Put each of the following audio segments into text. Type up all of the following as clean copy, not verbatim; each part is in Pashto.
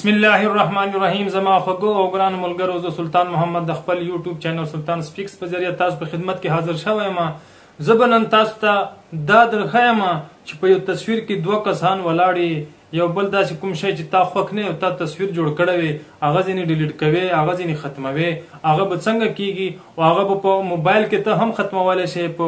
بسم الله الرحمن الرحیم. زما خوږو او ګرانو ملګرو، زه سلطان محمد د خپل یوټیوب چینل سلطان سپیکس په ذریعه تاسو په خدمت کې حاضر شوی یم. زه به نن تاسو ته دا درښیم چې په یو تصویر کې دوه کسان ولاړ یو بل داسې کوم شی چې تا خوښ نه او تا تصویر جوړ کړی وي هغه ځینې ډیلیټ کوي، هغه ځینې ختموي. هغه به څنګه کیږي او هغه به په موبایل کې ته هم ختمولی شي، په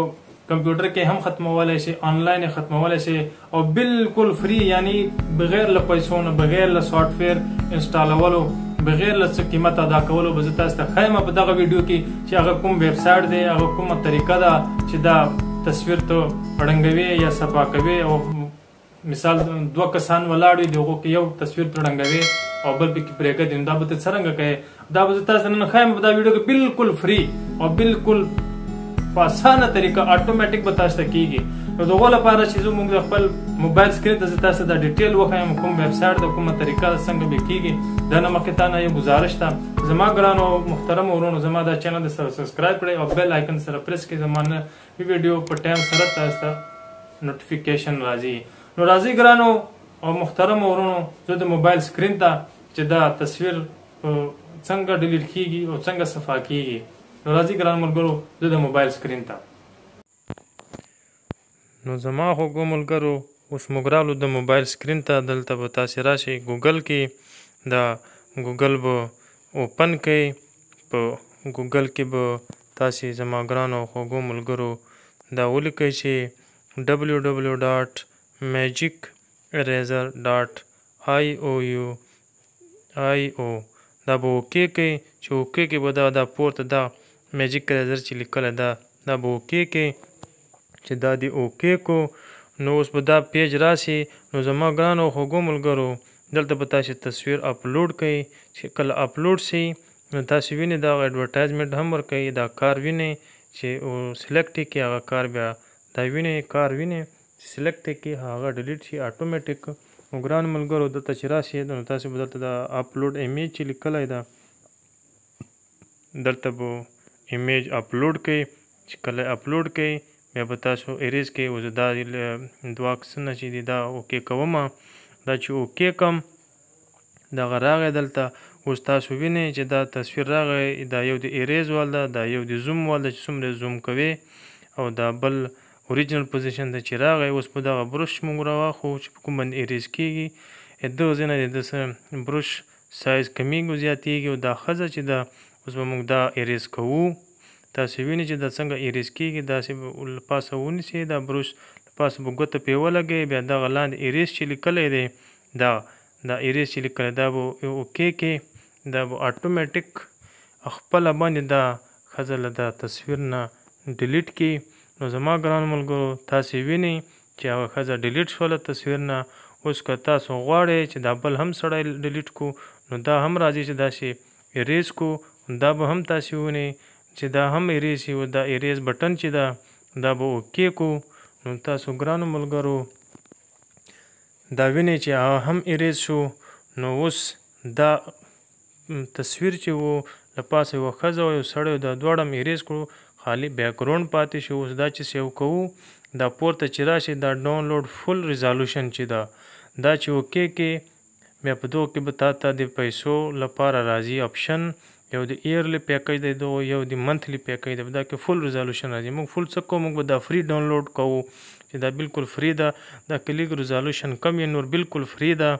کمپیوټر کې هم ختمولی شي، آنلاین ختمولی شي او بالکل فری، یعنی بغیر له پیسو نه، بغیر له سافټویر انسټالولو، بغیر له څه قیمت ادا کولو به زه تاسو ته ښیم په دغه ویډیو کې چې هغه کوم ویب سایټ دی، هغه کومه طریقه ده چې دا تصویر ته ړنګوي یا صفا کوي. او مثال دوه کسان ولاړ وي، د هغو کې یو تصویر ته ړنګوي او بل پکې پرېږدي، نو دا به ته څرنګه کوې؟ دا به زه تاسو ته نن ښیم په دا ویډیو کې بالکل فری او بالکل په اسانه طریقه اتوماتیک به تاسو ته کیږي. نو د هغو لپاره چې زه موږ د خپل موبایل سکرین ته زه تاسو ته دا ډیټیل وښیم کوم ویب سایټ ده، کومه طریقه ده، څنګه به کیږي. دا نه مخکې تا نه یو ګزارش ده، زما ګرانو محترم ورونو، زما دا چینل د سره سبسکرایب کړئ او بیل آیکن سره پریس کړئ، زما نه ویډیو په ټایم سره تاسو ته نوټیفیکیشن راځي. نو راځئ ګرانو او محترم ورونو، زه د موبایل سکرین ته چې دا تصویر څنګه ډیلیټ کیږي او څنګه صفا کیږي، نو راځئ ګرانو ملګرو زه د موبایل سکرین ته. نو زما خوږو ملګرو، اوس موږ راغلو د موبایل سکرین ته. دلته به تاسې راشئ ګوګل کې، دا ګوګل به اوپن کړئ. په ګوګل کې به تاسې زما ګرانو خوږو ملګرو دا ولیکئ چې www.magiceraser.io دا به اوکې کړئ. چې اوکې کې به دا پورته دا میجیک اریزر چې لیکلی دا به اوکې کړئ. چې دا دې اوکې کو، نو اوس به دا پیج راسي. نو زما ګرانو خوږو ملګرو، دلته به تاسې تصویر اپلوډ کړئ. چې کله اپلوډ شي نو تاسې وینئ دا ایډورټایزمنټ هم ورکوي، دا کار وینئ چې سلیکټ یې کړئ، هغه کار بیا دا وینئ کار وینئ چې سلیکټ یې کړئ، هغه ډیلیټ شي اتوماتیک. نو ګرانو ملګرو دلته چې راشي نو تاسې به دلته دا اپلوډ ایمیج چې لیکلی ده دلته به ایمیج اپلوډ کړئ. چې کله اپلوډ کړئ بیا به تاسو اریز کړئ. اوس دا دوه عکسونه چې دي دا اوکې کوم. دا چې اوکې کړم دغه راغی دلته. اوس تاسو وینئ چې دا تصویر راغی، دا یو د اریز وال ده، دا یو د زوم وال ده چې څومره زوم کوي، او دا بل اوریجنل پوزیشن ته چې راغی. اوس په دغه بروش موږ راواخو چې په کوم باندې اریز کیږي، دغه ځای نه د بروش سایز کمیږي او زیاتیږي. او دا ښځه چې ده اوس به موږ دا اریز کوو. تاسې وینئ چې دا څنګه اریز کیږي، داسې به له پاسه ونیسئ، دا بروش له پاسه به ګوته پرې ولګوئ، بیا دغه لاندې اریز چې لیکلی دی دا اریز چې لیکلی دا به اوکې کړئ. دا به اتوماتیک خپله باندې دا ښځه له دا تصویر نه ډیلیټ کړي. نو زما ګرانو ملګرو تاسې وینئ چې هغه ښځه ډیلیټ شوله تصویر نه. اوس که تاسو غواړئ چې دا بل هم سړی ډیلیټ کړو نو دا هم راځي چې داسې اریز کړو، دا به هم تاسې وینئ چې دا هم اریز شي. دا اریز بټن چې ده دا به اوکې کړو. نو تاسو ګرانو ملګرو دا وینئ چې هغه هم اریز شو. نو اوس دا تصویر چې و له پاسه یوه ښځه او یو سړی دا دواړه هم اریز کړو، خالي بیکګراونډ پاتې شو. اوس دا چې سیو کوو دا پورته چې راشي دا ډاونلوډ فل ریزالوشن چې ده دا چې اوکې کې بیا په دغو کې به تا ته د پیسو لپاره راځي آپشن، یو د ایرلی پیکیج دی دغه، یو د منتھلی پیکیج دی. دا کې فل ریزالوشن راځي. موږ فل څه کوو، موږ به دا فری ډاونلوډ کوو چې دا بالکل فری ده. دا که لږ ریزالوشن کم یې نور بالکل فری ده.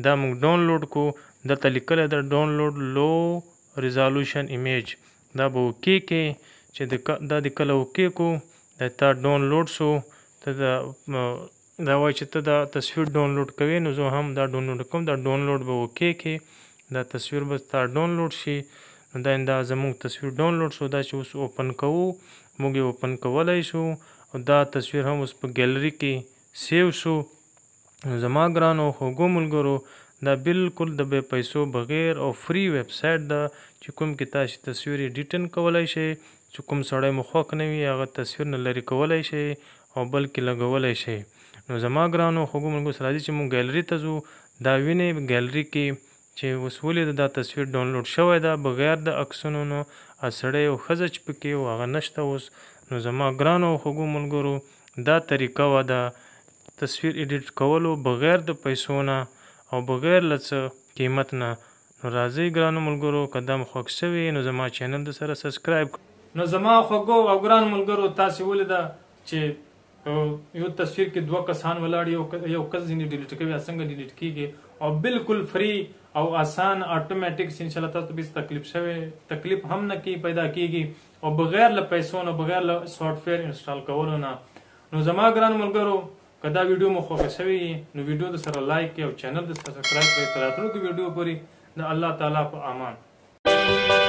دا موږ ډاونلوډ کوو، دلته لیکلی ده ډاونلوډ لو ریزالوشن ایمیج. دا به اوکې کې چې دا د کله اوکې کو دا تا ډاونلوډ شو. ته دا وایي چې ته دا تصویر ډاونلوډ کوې، نو زه هم دا ډاونلوډ کوم. دا ډاونلوډ به اوکې کې، دا تصویر به ستا ډاونلوډ شي. نو دا زموږ تصویر ډاونلوډ شو. دا چې اوس اوپن کوو موږ یې اوپن کولی شو، او دا تصویر هم اوس په ګیلري کې سیو شو. نو زما ګرانو خوږو ملګرو دا بالکل د بې پیسو بغیر او فری ویب سایټ ده چې کوم کې تاسې تصویر ایډیټن کولی شئ. چې کوم سړی مو خوښ نه وي هغه تصویر نه لرې کولی شئ او بل کې لګولی شئ. نو زما ګرانو خوږو ملګرو راځئ چې موږ ګیلري ته ځو. دا وینئ ګیلري کې چې اوس ولې دا تصویر ډاونلوډ شوی ده بغیر د عکسونو نه، سړی او ښځه چې پکې و هغه نشته اوس. نو زما ګرانو خوږو ملګرو دا طریقه وه د تصویر ایډیټ کولو بغیر د پیسو نه او بغیر له څه قیمت نه. نو راځئ ګرانو ملګرو که دا مو خوښ شوی نو زما چینل د سره سبسکرایب. نو زما خوږو او ګرانو ملګرو تاسې ولیده چې یو تصویر کې دوه کسان ولاړ یو کس ځینې ډیلیټ کوي څنګه ډیلیټ کیږي او بالکل فری او آسان آټومیټک انشاءالله تاسو به تکلیف هم نه کی پیدا کیږي او بغیر له پیسو نه بغیر له سافټویر انسټال کولو نه. نو زما ګران ملګرو که دا ویډیو مو خوښه شوی نو ویډیو د سره لایک کړئ او چینل د سبسکرایب کړئ. تر راتلونکي ویډیو پورې د الله تعالی په امان.